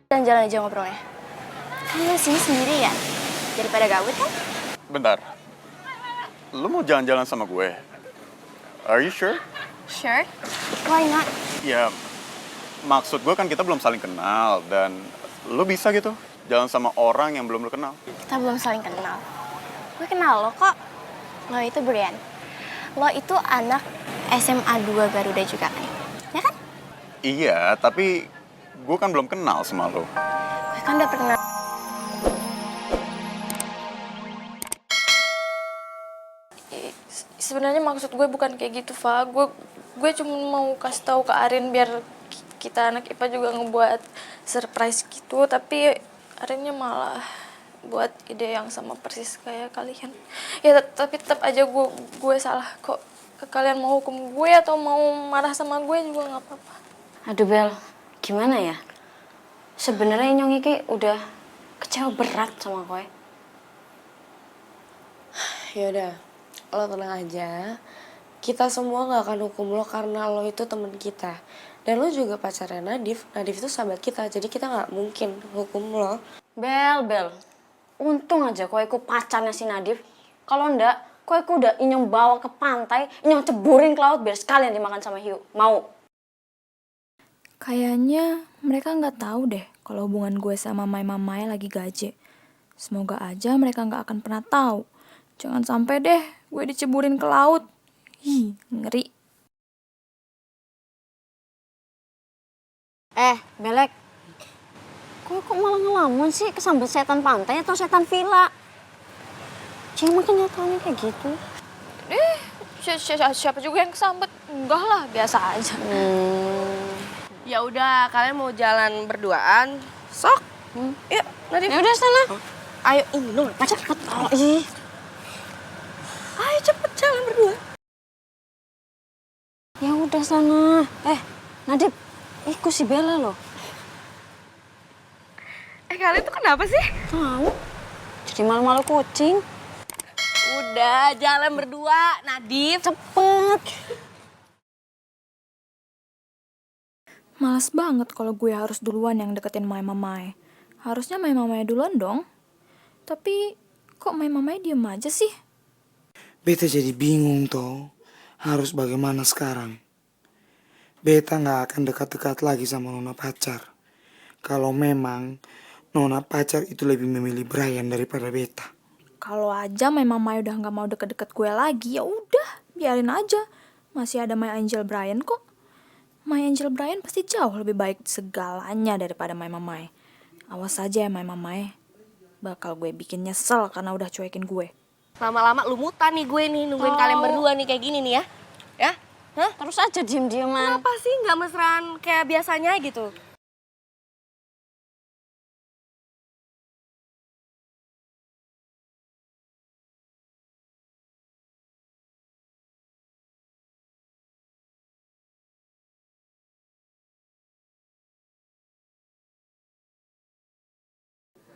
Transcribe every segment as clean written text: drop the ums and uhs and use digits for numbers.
Jalan-jalan aja ngobrolnya. Kan lu sini sendirian, daripada gabut kan? Bentar. Lu mau jalan-jalan sama gue? Are you sure? Sure. Why not? Ya, maksud gue kan kita belum saling kenal. Dan lu bisa gitu jalan sama orang yang belum lu kenal. Kita belum saling kenal. Gue kenal lo kok. Lo itu Brian. Lo itu anak SMA 2 Garuda juga kan? Ya kan? Iya, tapi gue kan belum kenal sama lu. Gue kan udah pernah. Sebenarnya maksud gue bukan kayak gitu, Fa. Gue cuma mau kasih tahu ke Arin biar kita anak IPA juga ngebuat surprise gitu, tapi Arinnya malah buat ide yang sama persis kayak kalian. Ya tapi tetap aja gue salah kok. Kalian mau hukum gue atau mau marah sama gue juga nggak apa-apa. Aduh Bel, gimana ya? Sebenarnya Nyong iki udah kecewa berat sama gue. Yaudah, lo tenang aja. Kita semua gak akan hukum lo karena lo itu temen kita. Dan lo juga pacarnya Nadif. Nadif itu sahabat kita, jadi kita gak mungkin hukum lo. Bel, untung aja kowe iku pacarnya si Nadif. Kalau ndak, kowe iku udah Inyong bawa ke pantai, Inyong ceburin ke laut biar sekalian dimakan sama hiu. Mau? Kayaknya mereka nggak tahu deh kalau hubungan gue sama Mai lagi gaje. Semoga aja mereka nggak akan pernah tahu. Jangan sampai deh gue diceburin ke laut. Ih, ngeri. Belek. Kowe kok malah ngelamun sih? Kesambet setan pantai atau setan villa? Cuma kenyataannya kayak gitu. Siapa juga yang kesambet? Enggak lah, biasa aja. Ya udah, kalian mau jalan berduaan? Sok. Yuk, Nadif. Ya udah sana. Ayo, ini lo pacar cepet. Oh, ih. Ayo cepet jalan berdua. Ya udah sana. Nadif, ikut si Bella loh. Kalian tuh kenapa sih? Tahu? Jadi malu-malu kucing. Udah, jalan berdua, Nadif. Cepet. Males banget kalau gue harus duluan yang deketin Mai. Harusnya Mai duluan dong. Tapi kok Mai diem aja sih? Beta jadi bingung toh. Harus bagaimana sekarang? Beta gak akan dekat-dekat lagi sama nona pacar. Kalau memang nona pacar itu lebih memilih Brian daripada beta. Kalau aja Mai udah nggak mau deket-deket gue lagi, ya udah biarin aja. Masih ada My Angel Brian kok. My Angel Brian pasti jauh lebih baik segalanya daripada Mai. Awas aja ya Mai. Bakal gue bikin nyesel karena udah cuekin gue. Lama-lama lumutan nih gue nih, nungguin kalian berdua nih kayak gini nih ya. Ya? Hah? Terus aja diem-dieman. Kenapa sih nggak mesraan kayak biasanya gitu?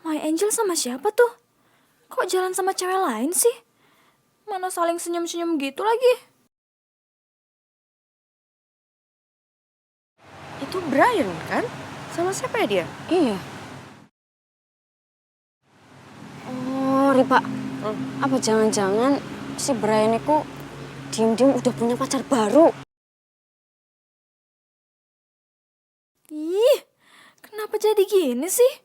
My Angel sama siapa tuh? Kok jalan sama cewek lain sih? Mana saling senyum-senyum gitu lagi? Itu Brian kan? Sama siapa ya dia? Iya. Oh, Ripa. Apa jangan-jangan si Brian itu diem-diem udah punya pacar baru? Ih, kenapa jadi gini sih?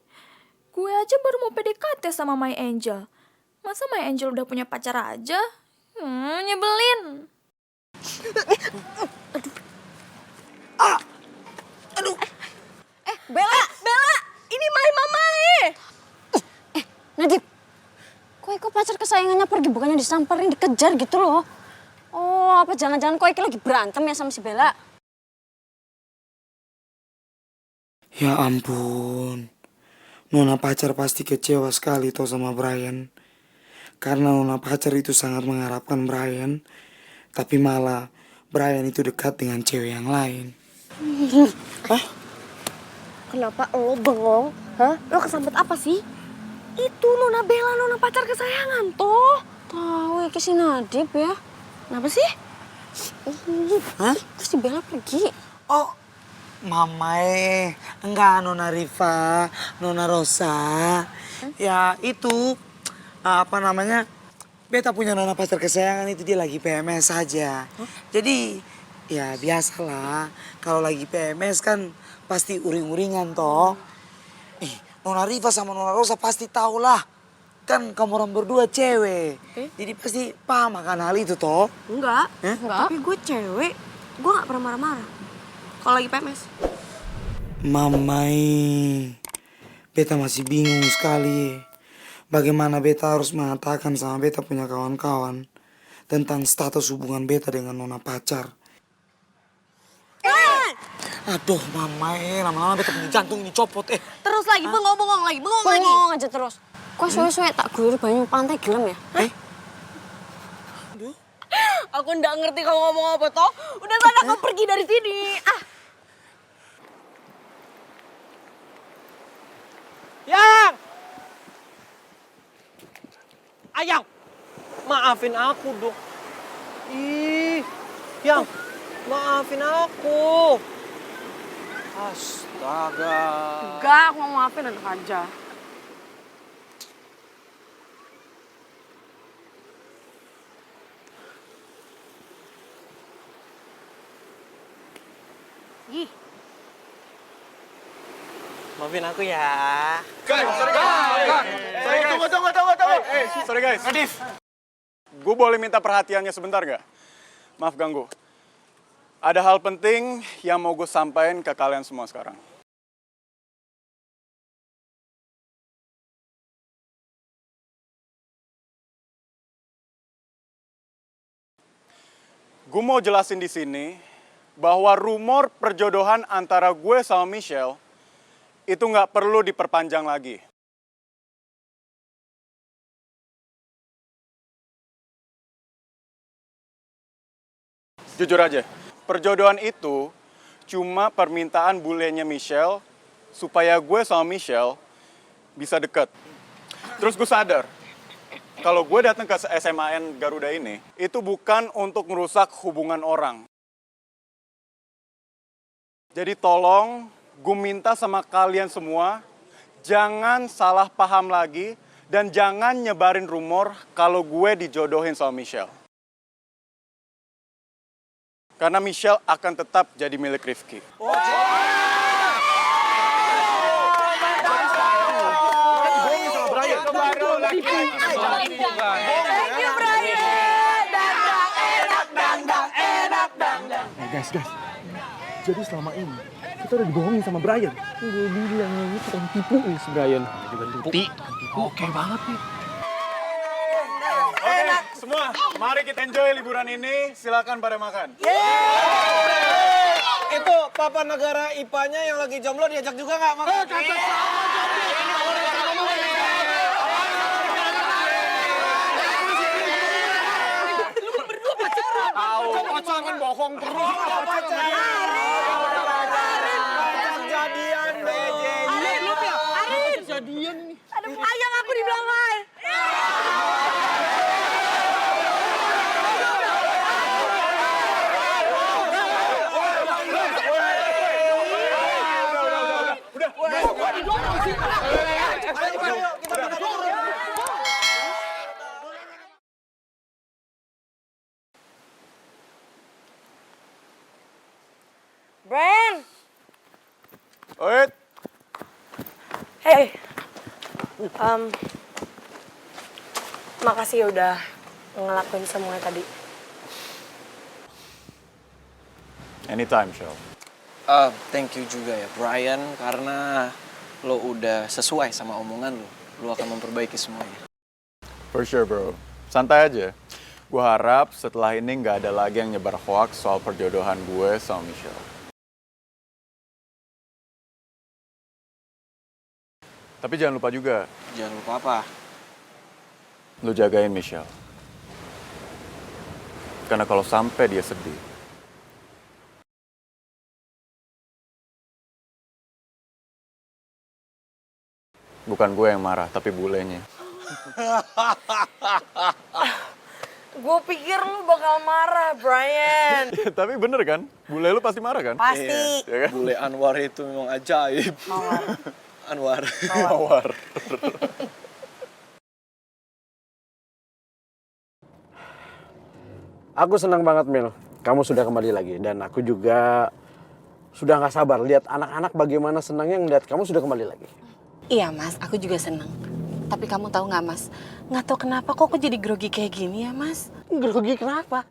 Gue aja baru mau PDKT sama My Angel. Masa My Angel udah punya pacar aja? Nyebelin. Bella! Ini Mai! Nadif, kok pacar kesayangannya pergi bukannya disamperin, dikejar gitu loh. Oh, apa jangan-jangan kok lagi berantem ya sama si Bella? Ya ampun. Nona pacar pasti kecewa sekali toh sama Brian. Karena nona pacar itu sangat mengharapkan Brian. Tapi malah Brian itu dekat dengan cewek yang lain. Kenapa lo bengong? Hah? Lo kesambet apa sih? Itu Nona Bella, nona pacar kesayangan toh. Tahu iki si Nadif ya. Kenapa sih? Hah? Terus si Bella pergi. Oh, Mamae, enggak Nona Riva, Nona Rosa. Ya itu, apa namanya, beta punya nona pacar kesayangan itu dia lagi PMS saja. Jadi, ya biasalah, kalau lagi PMS kan pasti uring-uringan toh. Nona Riva sama Nona Rosa pasti tahu lah. Kan kamu orang berdua cewek. Jadi pasti paham akan hal itu toh. Enggak. Enggak. Tapi gue cewek, gue gak pernah marah-marah. Kalau lagi PMS. Mamai, beta masih bingung sekali. Bagaimana beta harus mengatakan sama beta punya kawan-kawan tentang status hubungan beta dengan nona pacar. Aduh, mamai, lama-lama beta punya jantung ini copot. Terus lagi, bengong lagi. Bengong aja terus. Kok suwe-suwe tak guyur banyu pantai gelem ya? Aku nggak ngerti kamu ngomong apa toh. Udah sana kamu pergi dari sini. Yang! Ayang! Maafin aku dong. Ih, Yang, maafin aku. Astaga. Enggak, aku mau maafin anak aja. Maafin aku ya. Sorry guys. Nadif. Gue boleh minta perhatiannya sebentar gak? Maaf ganggu. Ada hal penting yang mau gue sampaikan ke kalian semua sekarang. Gue mau jelasin di sini bahwa rumor perjodohan antara gue sama Michelle itu nggak perlu diperpanjang lagi. Jujur aja, perjodohan itu cuma permintaan bulenya Michelle supaya gue sama Michelle bisa deket. Terus gue sadar, kalau gue datang ke SMAN Garuda ini, itu bukan untuk merusak hubungan orang. Jadi tolong, gue minta sama kalian semua, jangan salah paham lagi dan jangan nyebarin rumor kalau gue dijodohin sama Michelle. Karena Michelle akan tetap jadi milik Rifki. Guys, jadi selama ini kita udah dibohongin sama Brian. Gue bilang ini tukang tipu nih si Brian. Juga bukti. Oke banget nih. Oke, semua, mari kita enjoy liburan ini. Silakan pada makan. Itu papa negara IPA-nya yang lagi jomblo diajak juga nggak makan? Pacaran bohong terus. Kejadian deh. Ada ayang aku di belakang. Brian. Wait. Hey. Makasih ya udah ngelakuin semuanya tadi. Anytime, Shell. Thank you juga ya Brian, karena lo udah sesuai sama omongan lo. Lo akan memperbaiki semuanya. For sure, bro. Santai aja. Gue harap setelah ini nggak ada lagi yang nyebar hoax soal perjodohan gue sama Michelle. Tapi jangan lupa juga, Jangan lupa apa? lu jagain Michelle. Karena kalau sampai dia sedih, bukan gue yang marah, tapi bulenya. Gue pikir lu bakal marah, Brian. Tapi bener kan? Bule lu pasti marah kan? Pasti. Iya kan? Bule Anwar itu memang ajaib. Anwar. Mawar. Aku senang banget, Mil. Kamu sudah kembali lagi. Dan aku juga sudah nggak sabar lihat anak-anak bagaimana senangnya ngeliat kamu sudah kembali lagi. Iya, Mas. Aku juga seneng. Tapi kamu tahu nggak, Mas? Nggak tahu kenapa kok aku jadi grogi kayak gini ya, Mas? Grogi kenapa?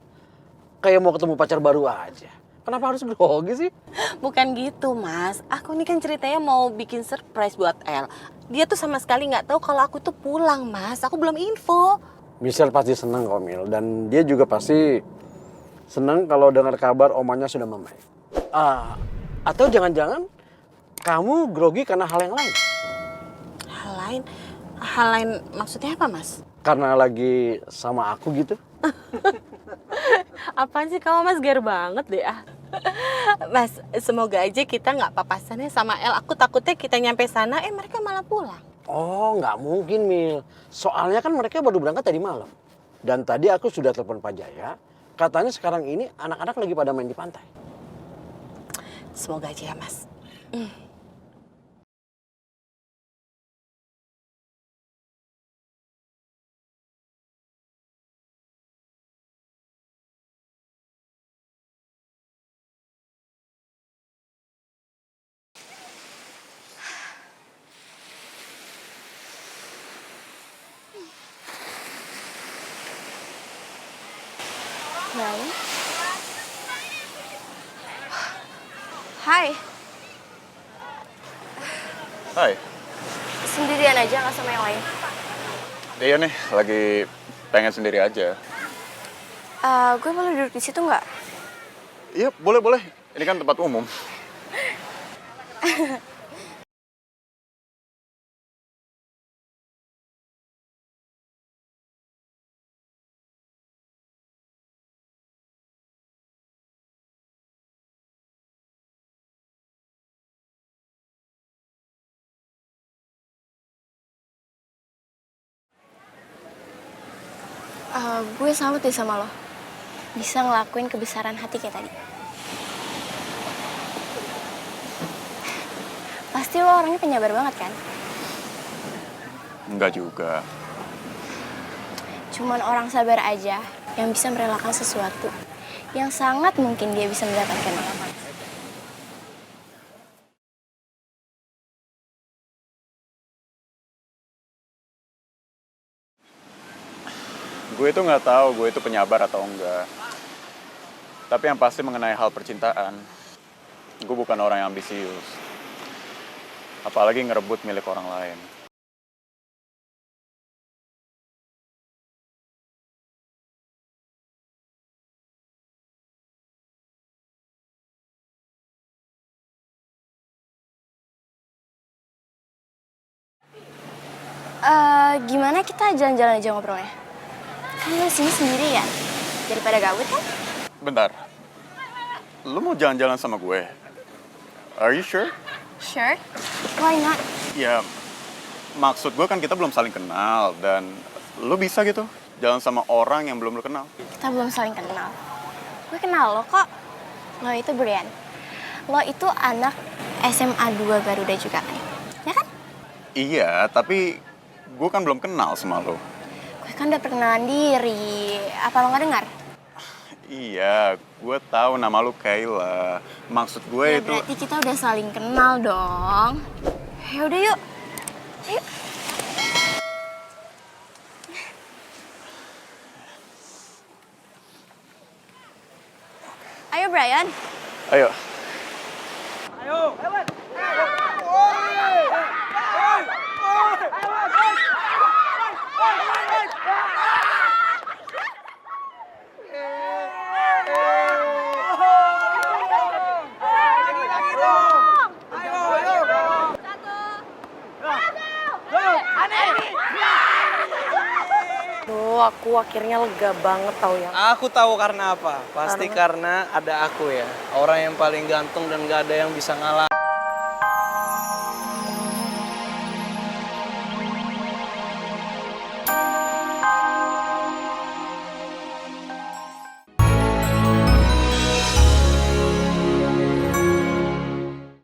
Kayak mau ketemu pacar baru aja. Kenapa harus grogi sih? Bukan gitu, Mas. Aku nih kan ceritanya mau bikin surprise buat El. Dia tuh sama sekali nggak tahu kalau aku tuh pulang, Mas. Aku belum info. Michelle pasti senang kok, Mil. Dan dia juga pasti senang kalau dengar kabar omanya sudah membaik. Atau jangan-jangan kamu grogi karena hal yang lain? Hal lain? Hal lain maksudnya apa, Mas? Karena lagi sama aku gitu? Apaan sih kamu, Mas? Ger banget deh, ah. Mas, semoga aja kita nggak papasannya sama El. Aku takutnya kita nyampe sana, mereka malah pulang. Oh, nggak mungkin, Mil. Soalnya kan mereka baru berangkat tadi malam. Dan tadi aku sudah telepon Pak Jaya. Katanya sekarang ini anak-anak lagi pada main di pantai. Semoga aja ya, Mas. Brian? Hai. Hai. Sendirian aja, nggak sama yang lain. Iya nih, lagi pengen sendiri aja. Gue boleh duduk di situ nggak? Iya, boleh. Ini kan tempat umum. Gue salut deh sama lo. Bisa ngelakuin kebesaran hati kayak tadi. Pasti lo orangnya penyabar banget kan? Enggak juga. Cuman orang sabar aja yang bisa merelakan sesuatu yang sangat mungkin dia bisa mendapatkan. Gue itu nggak tahu gue itu penyabar atau enggak. Tapi yang pasti mengenai hal percintaan, gue bukan orang yang ambisius. Apalagi ngerebut milik orang lain. Gimana kita jalan-jalan aja ngobrolnya? Kan lo sini sendiri ya? Daripada gabut kan? Bentar. Lu mau jalan-jalan sama gue? Are you sure? Sure. Why not? Ya, maksud gue kan kita belum saling kenal. Dan lu bisa gitu jalan sama orang yang belum lu kenal. Kita belum saling kenal. Gue kenal lo kok. Lo itu Brian. Lo itu anak SMA 2 Garuda juga kan? Ya kan? Iya, tapi gue kan belum kenal sama lo. Gue kan udah perkenalan diri. Apa lo gak dengar? Iya, gue tahu nama lu Kayla. Maksud gue Ya itu... berarti kita udah saling kenal dong. Ya udah yuk. Yuk. Ayo Brian. Ayo. Duh, aku akhirnya lega banget tau ya. Aku tahu karena apa. Pasti karena ada aku ya. Orang yang paling ganteng dan gak ada yang bisa ngalah.